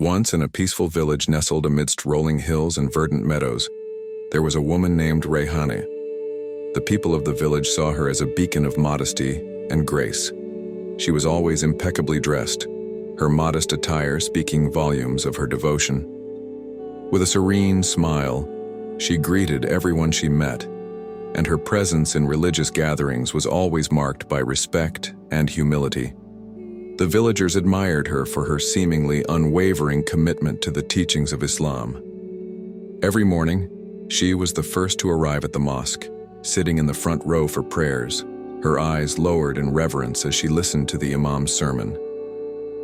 Once, in a peaceful village nestled amidst rolling hills and verdant meadows, there was a woman named Rayhane. The people of the village saw her as a beacon of modesty and grace. She was always impeccably dressed, her modest attire speaking volumes of her devotion. With a serene smile, she greeted everyone she met, and her presence in religious gatherings was always marked by respect and humility. The villagers admired her for her seemingly unwavering commitment to the teachings of Islam. Every morning, she was the first to arrive at the mosque, sitting in the front row for prayers, her eyes lowered in reverence as she listened to the imam's sermon.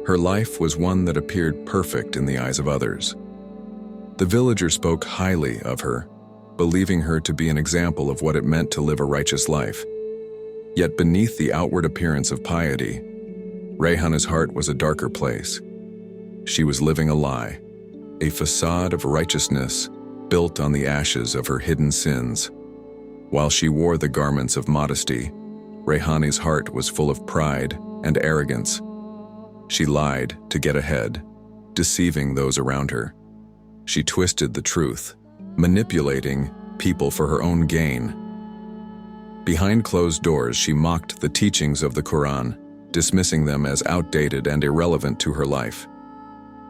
Her life was one that appeared perfect in the eyes of others. The villagers spoke highly of her, believing her to be an example of what it meant to live a righteous life. Yet beneath the outward appearance of piety, Rayhane's heart was a darker place. She was living a lie, a facade of righteousness built on the ashes of her hidden sins. While she wore the garments of modesty, Rayhane's heart was full of pride and arrogance. She lied to get ahead, deceiving those around her. She twisted the truth, manipulating people for her own gain. Behind closed doors, she mocked the teachings of the Quran, dismissing them as outdated and irrelevant to her life.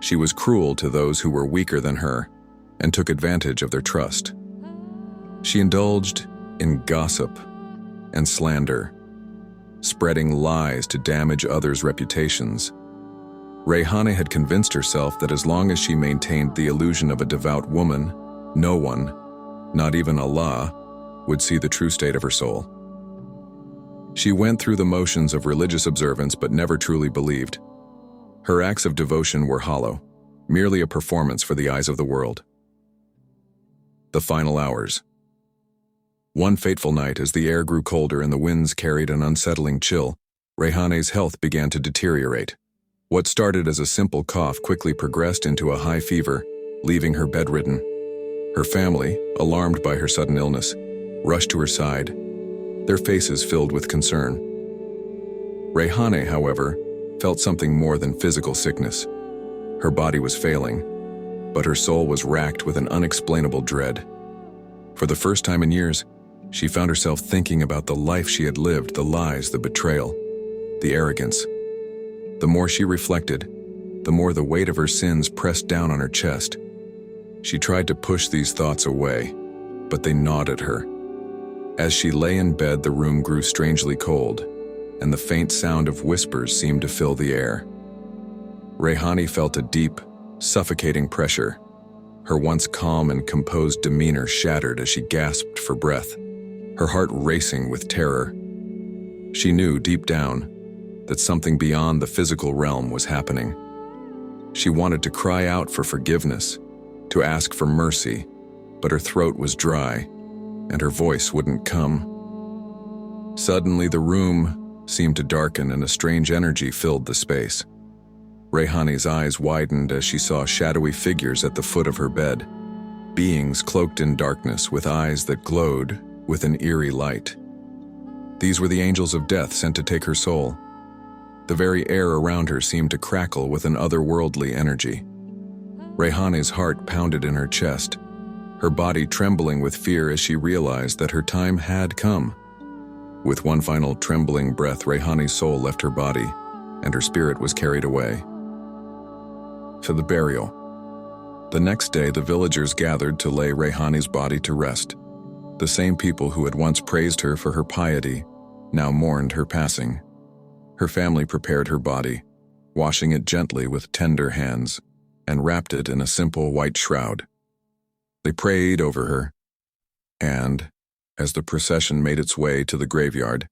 She was cruel to those who were weaker than her and took advantage of their trust. She indulged in gossip and slander, spreading lies to damage others' reputations. Rayhane had convinced herself that as long as she maintained the illusion of a devout woman, no one, not even Allah, would see the true state of her soul. She went through the motions of religious observance but never truly believed. Her acts of devotion were hollow, merely a performance for the eyes of the world. The final hours. One fateful night, as the air grew colder and the winds carried an unsettling chill, Rayhane's health began to deteriorate. What started as a simple cough quickly progressed into a high fever, leaving her bedridden. Her family, alarmed by her sudden illness, rushed to her side, their faces filled with concern. Rayhane, however, felt something more than physical sickness. Her body was failing, but her soul was racked with an unexplainable dread. For the first time in years, she found herself thinking about the life she had lived, the lies, the betrayal, the arrogance. The more she reflected, the more the weight of her sins pressed down on her chest. She tried to push these thoughts away, but they gnawed at her. As she lay in bed, the room grew strangely cold, and the faint sound of whispers seemed to fill the air. Rayhane felt a deep, suffocating pressure. Her once calm and composed demeanor shattered as she gasped for breath, her heart racing with terror. She knew deep down that something beyond the physical realm was happening. She wanted to cry out for forgiveness, to ask for mercy, but her throat was dry, and her voice wouldn't come. Suddenly, the room seemed to darken and a strange energy filled the space. Rayhane's eyes widened as she saw shadowy figures at the foot of her bed, beings cloaked in darkness with eyes that glowed with an eerie light. These were the angels of death sent to take her soul. The very air around her seemed to crackle with an otherworldly energy. Rayhane's heart pounded in her chest, her body trembling with fear as she realized that her time had come. With one final trembling breath, Rayhane's soul left her body, and her spirit was carried away. To the burial. The next day, the villagers gathered to lay Rayhane's body to rest. The same people who had once praised her for her piety now mourned her passing. Her family prepared her body, washing it gently with tender hands, and wrapped it in a simple white shroud. They prayed over her, and, as the procession made its way to the graveyard,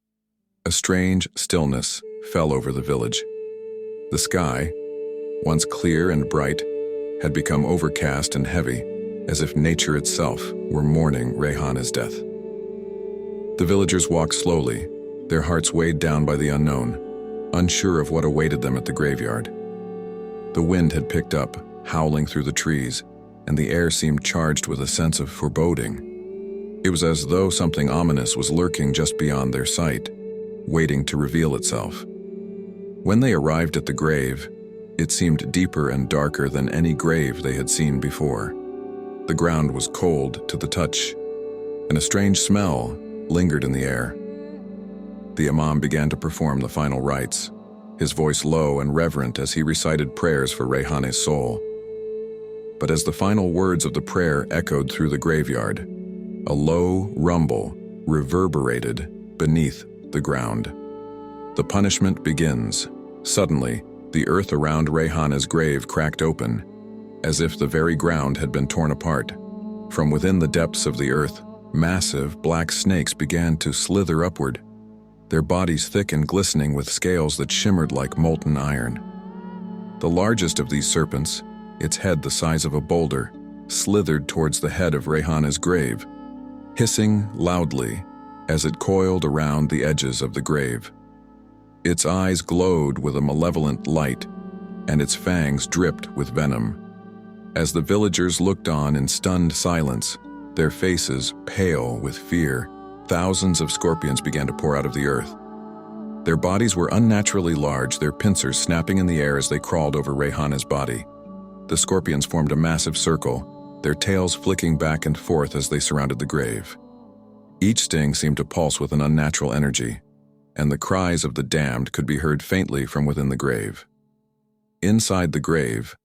a strange stillness fell over the village. The sky, once clear and bright, had become overcast and heavy, as if nature itself were mourning Rayhane's death. The villagers walked slowly, their hearts weighed down by the unknown, unsure of what awaited them at the graveyard. The wind had picked up, howling through the trees, and the air seemed charged with a sense of foreboding. It was as though something ominous was lurking just beyond their sight, waiting to reveal itself. When they arrived at the grave, It seemed deeper and darker than any grave they had seen before. The ground was cold to the touch, and a strange smell lingered in the air. The imam began to perform the final rites, his voice low and reverent as he recited prayers for Rayhane's soul. But as the final words of the prayer echoed through the graveyard, a low rumble reverberated beneath the ground. The punishment begins. Suddenly, the earth around Rayhane's grave cracked open, as if the very ground had been torn apart. From within the depths of the earth, massive black snakes began to slither upward, their bodies thick and glistening with scales that shimmered like molten iron. The largest of these serpents, its head the size of a boulder, slithered towards the head of Rayhane's grave, hissing loudly as it coiled around the edges of the grave. Its eyes glowed with a malevolent light, and its fangs dripped with venom. As the villagers looked on in stunned silence, their faces pale with fear, thousands of scorpions began to pour out of the earth. Their bodies were unnaturally large, their pincers snapping in the air as they crawled over Rayhane's body. The scorpions formed a massive circle, their tails flicking back and forth as they surrounded the grave. Each sting seemed to pulse with an unnatural energy, and the cries of the damned could be heard faintly from within the grave. Inside the grave,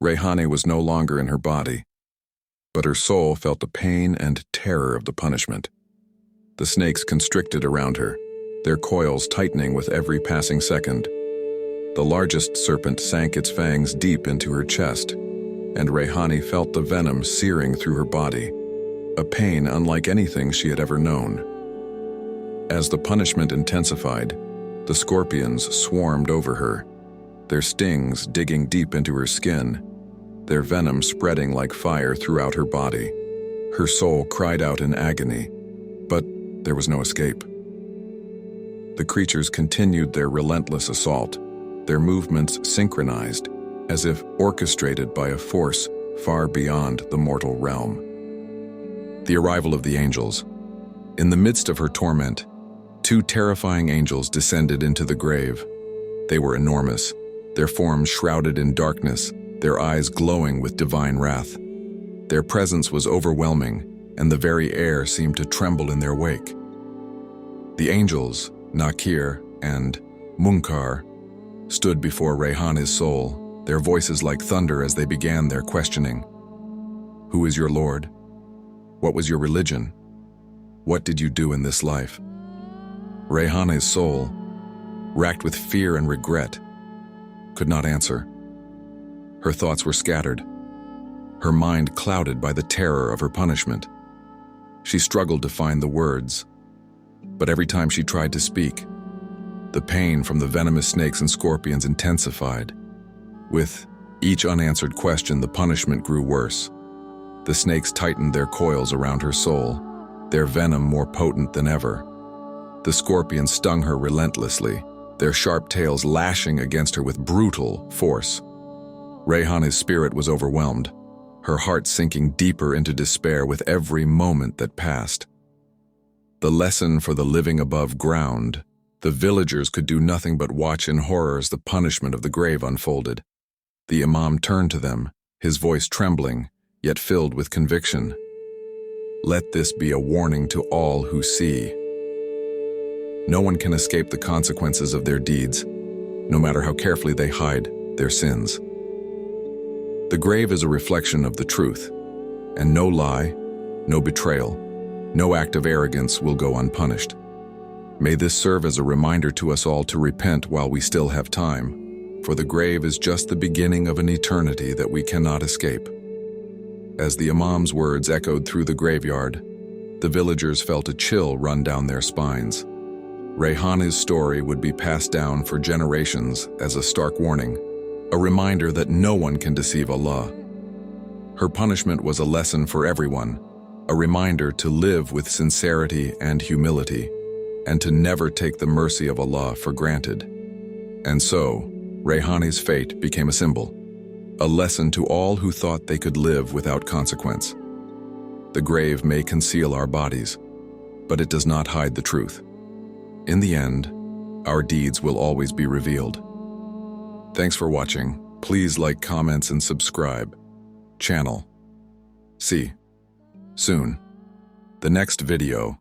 Rayhane was no longer in her body, but her soul felt the pain and terror of the punishment. The snakes constricted around her, their coils tightening with every passing second. The largest serpent sank its fangs deep into her chest, and Rayhane felt the venom searing through her body, a pain unlike anything she had ever known. As the punishment intensified, the scorpions swarmed over her, their stings digging deep into her skin, their venom spreading like fire throughout her body. Her soul cried out in agony, but there was no escape. The creatures continued their relentless assault, their movements synchronized, as if orchestrated by a force far beyond the mortal realm. The arrival of the angels. In the midst of her torment, two terrifying angels descended into the grave. They were enormous, their forms shrouded in darkness, their eyes glowing with divine wrath. Their presence was overwhelming, and the very air seemed to tremble in their wake. The angels, Nakir and Munkar, stood before Rayhane's soul, their voices like thunder as they began their questioning. Who is your Lord? What was your religion? What did you do in this life? Rayhane's soul, racked with fear and regret, could not answer. Her thoughts were scattered, her mind clouded by the terror of her punishment. She struggled to find the words, but every time she tried to speak, the pain from the venomous snakes and scorpions intensified. With each unanswered question, the punishment grew worse. The snakes tightened their coils around her soul, their venom more potent than ever. The scorpions stung her relentlessly, their sharp tails lashing against her with brutal force. Rayhane's spirit was overwhelmed, her heart sinking deeper into despair with every moment that passed. The lesson for the living above ground. The villagers could do nothing but watch in horror as the punishment of the grave unfolded. The imam turned to them, his voice trembling, yet filled with conviction. Let this be a warning to all who see. No one can escape the consequences of their deeds, no matter how carefully they hide their sins. The grave is a reflection of the truth, and no lie, no betrayal, no act of arrogance will go unpunished. May this serve as a reminder to us all to repent while we still have time, for the grave is just the beginning of an eternity that we cannot escape. As the imam's words echoed through the graveyard, the villagers felt a chill run down their spines. Rayhane's story would be passed down for generations as a stark warning, a reminder that no one can deceive Allah. Her punishment was a lesson for everyone, a reminder to live with sincerity and humility, and to never take the mercy of Allah for granted. And so, Rayhane's fate became a symbol, a lesson to all who thought they could live without consequence. The grave may conceal our bodies, but it does not hide the truth. In the end, our deeds will always be revealed. Thanks for watching. Please like, comments, and subscribe. Channel. See. Soon. The next video.